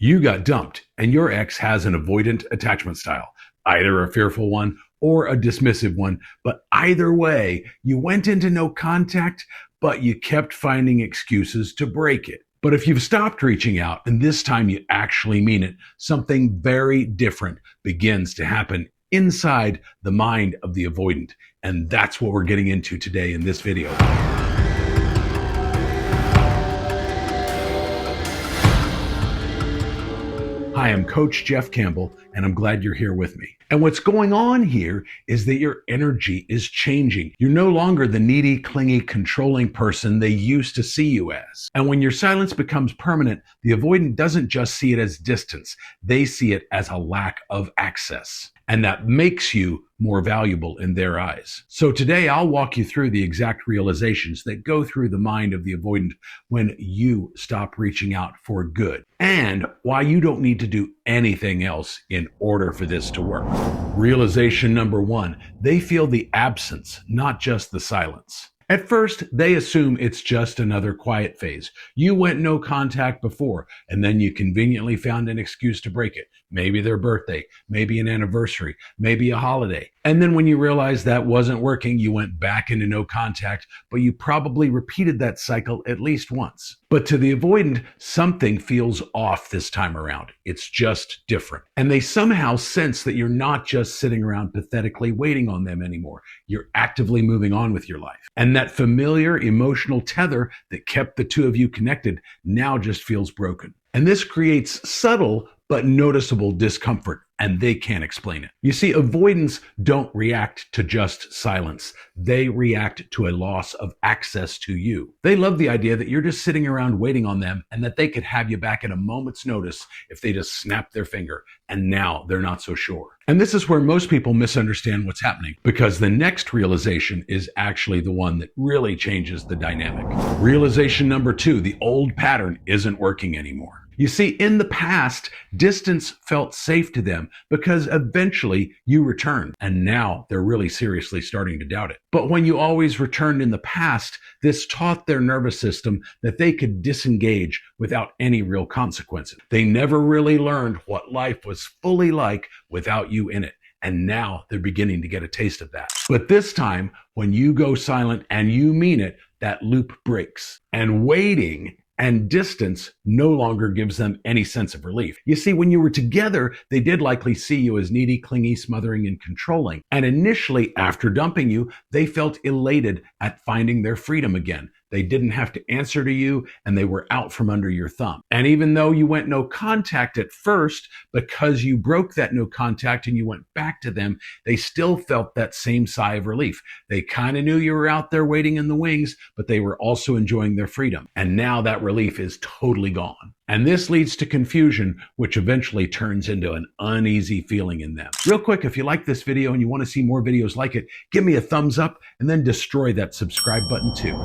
You got dumped, and your ex has an avoidant attachment style, either a fearful one or a dismissive one. But either way, you went into no contact, but you kept finding excuses to break it. But if you've stopped reaching out, and this time you actually mean it, something very different begins to happen inside the mind of the avoidant. And that's what we're getting into today in this video. Hi, I'm Coach Jeff Campbell, and I'm glad you're here with me. And what's going on here is that your energy is changing. You're no longer the needy, clingy, controlling person they used to see you as. And when your silence becomes permanent, the avoidant doesn't just see it as distance. They see it as a lack of access. And that makes you more valuable in their eyes. So today I'll walk you through the exact realizations that go through the mind of the avoidant when you stop reaching out for good, and why you don't need to do anything else in order for this to work. Realization number one, they feel the absence, not just the silence. At first, they assume it's just another quiet phase. You went no contact before, and then you conveniently found an excuse to break it. Maybe their birthday, maybe an anniversary, maybe a holiday. And then when you realized that wasn't working, you went back into no contact, but you probably repeated that cycle at least once. But to the avoidant, something feels off this time around. It's just different. And they somehow sense that you're not just sitting around pathetically waiting on them anymore. You're actively moving on with your life. And that familiar emotional tether that kept the two of you connected now just feels broken. And this creates subtle but noticeable discomfort, and they can't explain it. You see, avoidants don't react to just silence. They react to a loss of access to you. They love the idea that you're just sitting around waiting on them and that they could have you back at a moment's notice if they just snap their finger, and now they're not so sure. And this is where most people misunderstand what's happening, because the next realization is actually the one that really changes the dynamic. Realization number two, the old pattern isn't working anymore. You see, in the past, distance felt safe to them because eventually you returned, and now they're really seriously starting to doubt it. But when you always returned in the past, this taught their nervous system that they could disengage without any real consequences. They never really learned what life was fully like without you in it. And now they're beginning to get a taste of that. But this time, when you go silent and you mean it, that loop breaks. And waiting and distance no longer gives them any sense of relief. You see, when you were together, they did likely see you as needy, clingy, smothering, and controlling. And initially, after dumping you, they felt elated at finding their freedom again. They didn't have to answer to you, and they were out from under your thumb. And even though you went no contact at first, because you broke that no contact and you went back to them, they still felt that same sigh of relief. They kind of knew you were out there waiting in the wings, but they were also enjoying their freedom. And now that relief is totally gone. And this leads to confusion, which eventually turns into an uneasy feeling in them. Real quick, if you like this video and you want to see more videos like it, give me a thumbs up and then destroy that subscribe button too.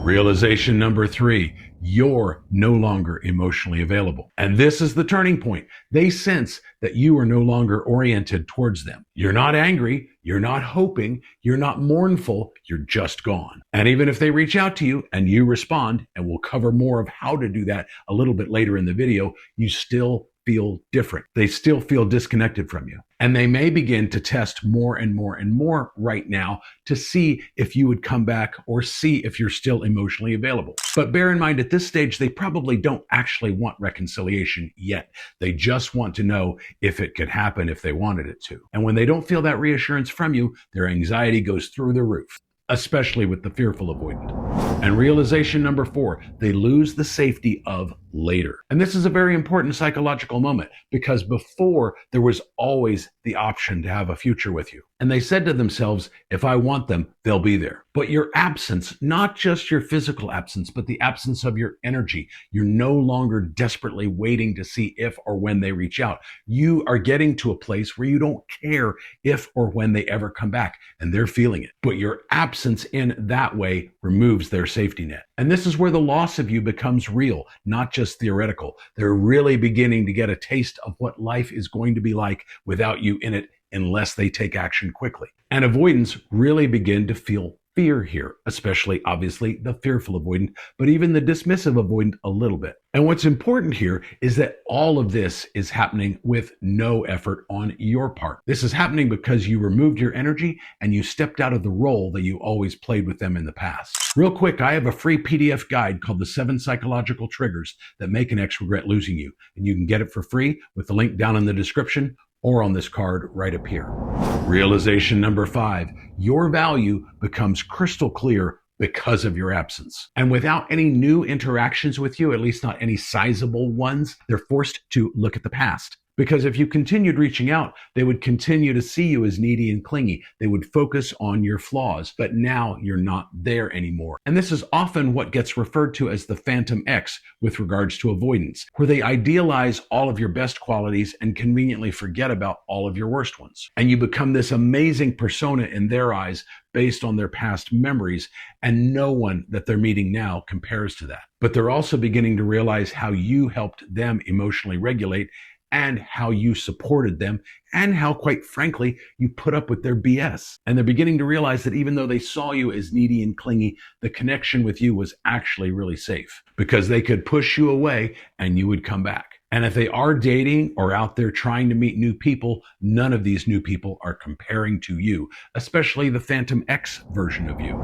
Realization number three, you're no longer emotionally available. And this is the turning point. They sense that you are no longer oriented towards them. You're not angry, you're not hoping, you're not mournful, you're just gone. And even if they reach out to you and you respond, and we'll cover more of how to do that a little bit later in the video, you still feel different. They still feel disconnected from you. And they may begin to test more and more and more right now to see if you would come back or see if you're still emotionally available. But bear in mind, at this stage, they probably don't actually want reconciliation yet. They just want to know if it could happen if they wanted it to. And when they don't feel that reassurance from you, their anxiety goes through the roof, especially with the fearful avoidant. And realization number four, they lose the safety of later. And this is a very important psychological moment, because before there was always the option to have a future with you. And they said to themselves, if I want them, they'll be there. But your absence, not just your physical absence, but the absence of your energy, you're no longer desperately waiting to see if or when they reach out. You are getting to a place where you don't care if or when they ever come back, and they're feeling it. But your absence in that way removes their safety net. And this is where the loss of you becomes real, not just theoretical. They're really beginning to get a taste of what life is going to be like without you in it, unless they take action quickly. And avoidants really begin to feel fear here, especially obviously the fearful avoidant, but even the dismissive avoidant a little bit. And what's important here is that all of this is happening with no effort on your part. This is happening because you removed your energy and you stepped out of the role that you always played with them in the past. Real quick, I have a free PDF guide called The 7 Psychological Triggers That Make an Ex Regret Losing You, and you can get it for free with the link down in the description or on this card right up here. Realization number 5, your value becomes crystal clear because of your absence. And without any new interactions with you, at least not any sizable ones, they're forced to look at the past. Because if you continued reaching out, they would continue to see you as needy and clingy. They would focus on your flaws, but now you're not there anymore. And this is often what gets referred to as the phantom X with regards to avoidance, where they idealize all of your best qualities and conveniently forget about all of your worst ones. And you become this amazing persona in their eyes based on their past memories, and no one that they're meeting now compares to that. But they're also beginning to realize how you helped them emotionally regulate and how you supported them, and how, quite frankly, you put up with their BS. And they're beginning to realize that even though they saw you as needy and clingy, the connection with you was actually really safe because they could push you away and you would come back. And if they are dating or out there trying to meet new people, none of these new people are comparing to you, especially the phantom X version of you.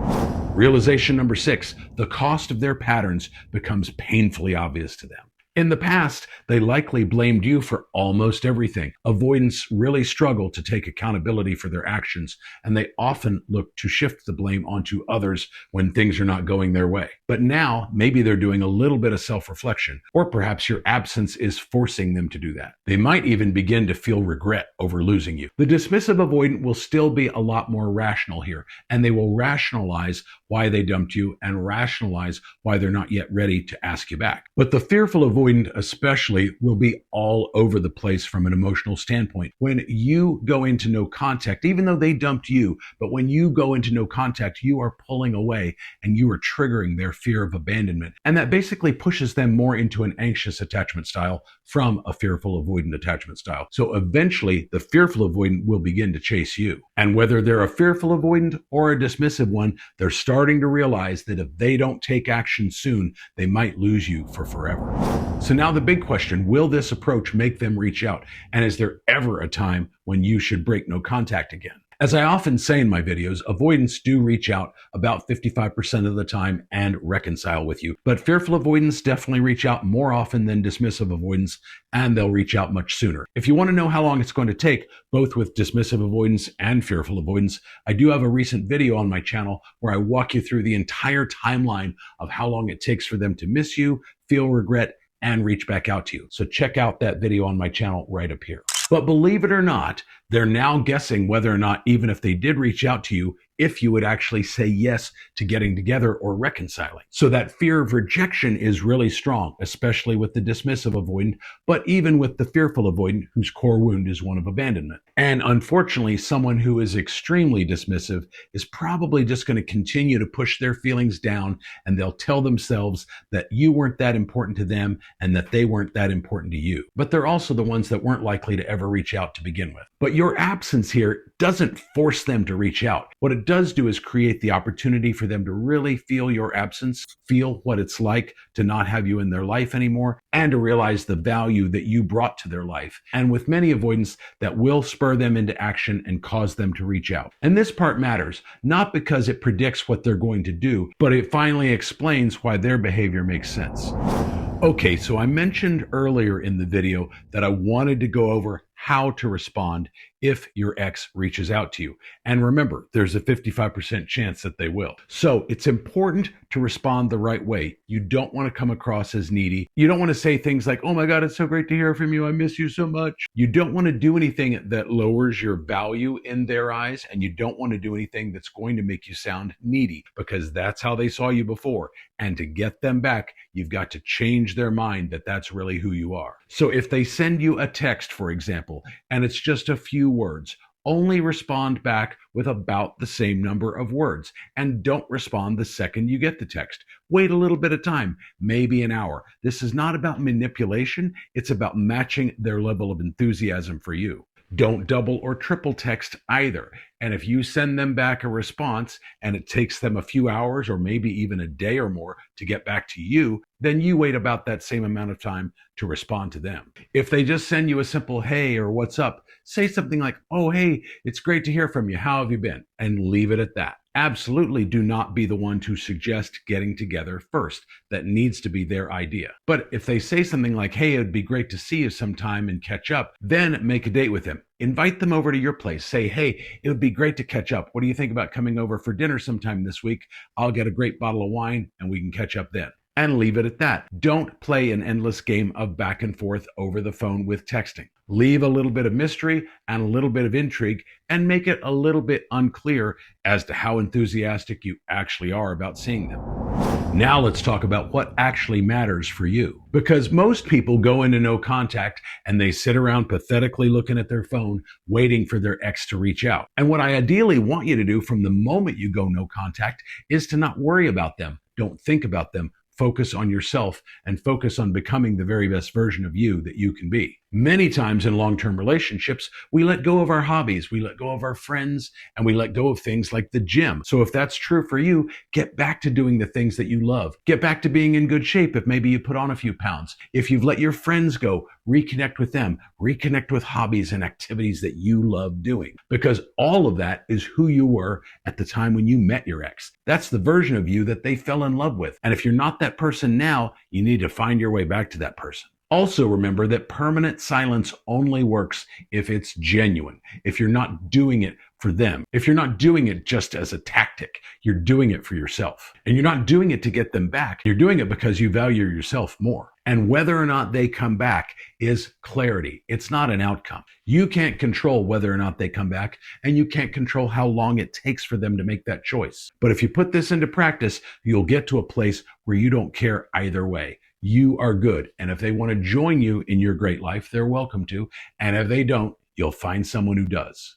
Realization number 6, the cost of their patterns becomes painfully obvious to them. In the past, they likely blamed you for almost everything. Avoidants really struggle to take accountability for their actions, and they often look to shift the blame onto others when things are not going their way. But now, maybe they're doing a little bit of self-reflection, or perhaps your absence is forcing them to do that. They might even begin to feel regret over losing you. The dismissive avoidant will still be a lot more rational here, and they will rationalize why they dumped you and rationalize why they're not yet ready to ask you back. But the fearful avoidant especially will be all over the place from an emotional standpoint. When you go into no contact, even though they dumped you, but when you go into no contact, you are pulling away and you are triggering their fear of abandonment. And that basically pushes them more into an anxious attachment style from a fearful avoidant attachment style. So eventually the fearful avoidant will begin to chase you. And whether they're a fearful avoidant or a dismissive one, they're starting to realize that if they don't take action soon, they might lose you for forever. So now the big question, will this approach make them reach out? And is there ever a time when you should break no contact again? As I often say in my videos, avoidants do reach out about 55% of the time and reconcile with you. But fearful avoidants definitely reach out more often than dismissive avoidants, and they'll reach out much sooner. If you want to know how long it's going to take, both with dismissive avoidance and fearful avoidance, I do have a recent video on my channel where I walk you through the entire timeline of how long it takes for them to miss you, feel regret, and reach back out to you. So check out that video on my channel right up here. But believe it or not, they're now guessing whether or not, even if they did reach out to you, if you would actually say yes to getting together or reconciling. So that fear of rejection is really strong, especially with the dismissive avoidant, but even with the fearful avoidant whose core wound is one of abandonment. And unfortunately, someone who is extremely dismissive is probably just going to continue to push their feelings down, and they'll tell themselves that you weren't that important to them and that they weren't that important to you. But they're also the ones that weren't likely to ever reach out to begin with. But your absence here doesn't force them to reach out. What it does do is create the opportunity for them to really feel your absence, feel what it's like to not have you in their life anymore, and to realize the value that you brought to their life. And with many avoidants, that will spur them into action and cause them to reach out. And this part matters, not because it predicts what they're going to do, but it finally explains why their behavior makes sense. Okay, so I mentioned earlier in the video that I wanted to go over how to respond if your ex reaches out to you. And remember, there's a 55% chance that they will. So it's important to respond the right way. You don't want to come across as needy. You don't want to say things like, oh my God, it's so great to hear from you. I miss you so much. You don't want to do anything that lowers your value in their eyes. And you don't want to do anything that's going to make you sound needy, because that's how they saw you before. And to get them back, you've got to change their mind that that's really who you are. So if they send you a text, for example, and it's just a few words, only respond back with about the same number of words, and don't respond the second you get the text. Wait a little bit of time, maybe an hour. This is not about manipulation. It's about matching their level of enthusiasm for you. Don't double or triple text either. And if you send them back a response and it takes them a few hours or maybe even a day or more to get back to you, then you wait about that same amount of time to respond to them. If they just send you a simple hey or what's up, say something like, oh, hey, it's great to hear from you. How have you been? And leave it at that. Absolutely do not be the one to suggest getting together first. That needs to be their idea. But if they say something like, hey, it would be great to see you sometime and catch up, then make a date with them. Invite them over to your place. Say, hey, it would be great to catch up. What do you think about coming over for dinner sometime this week? I'll get a great bottle of wine and we can catch up then. And leave it at that. Don't play an endless game of back and forth over the phone with texting. Leave a little bit of mystery and a little bit of intrigue and make it a little bit unclear as to how enthusiastic you actually are about seeing them. Now let's talk about what actually matters for you. Because most people go into no contact and they sit around pathetically looking at their phone, waiting for their ex to reach out. And what I ideally want you to do from the moment you go no contact is to not worry about them. Don't think about them. Focus on yourself and focus on becoming the very best version of you that you can be. Many times in long-term relationships, we let go of our hobbies, we let go of our friends, and we let go of things like the gym. So if that's true for you, get back to doing the things that you love. Get back to being in good shape if maybe you put on a few pounds. If you've let your friends go, reconnect with them. Reconnect with hobbies and activities that you love doing. Because all of that is who you were at the time when you met your ex. That's the version of you that they fell in love with. And if you're not that person now, you need to find your way back to that person. Also remember that permanent silence only works if it's genuine, if you're not doing it for them, if you're not doing it just as a tactic, you're doing it for yourself. And you're not doing it to get them back, you're doing it because you value yourself more. And whether or not they come back is clarity. It's not an outcome. You can't control whether or not they come back, and you can't control how long it takes for them to make that choice. But if you put this into practice, you'll get to a place where you don't care either way. You are good. And if they want to join you in your great life, they're welcome to. And if they don't, you'll find someone who does.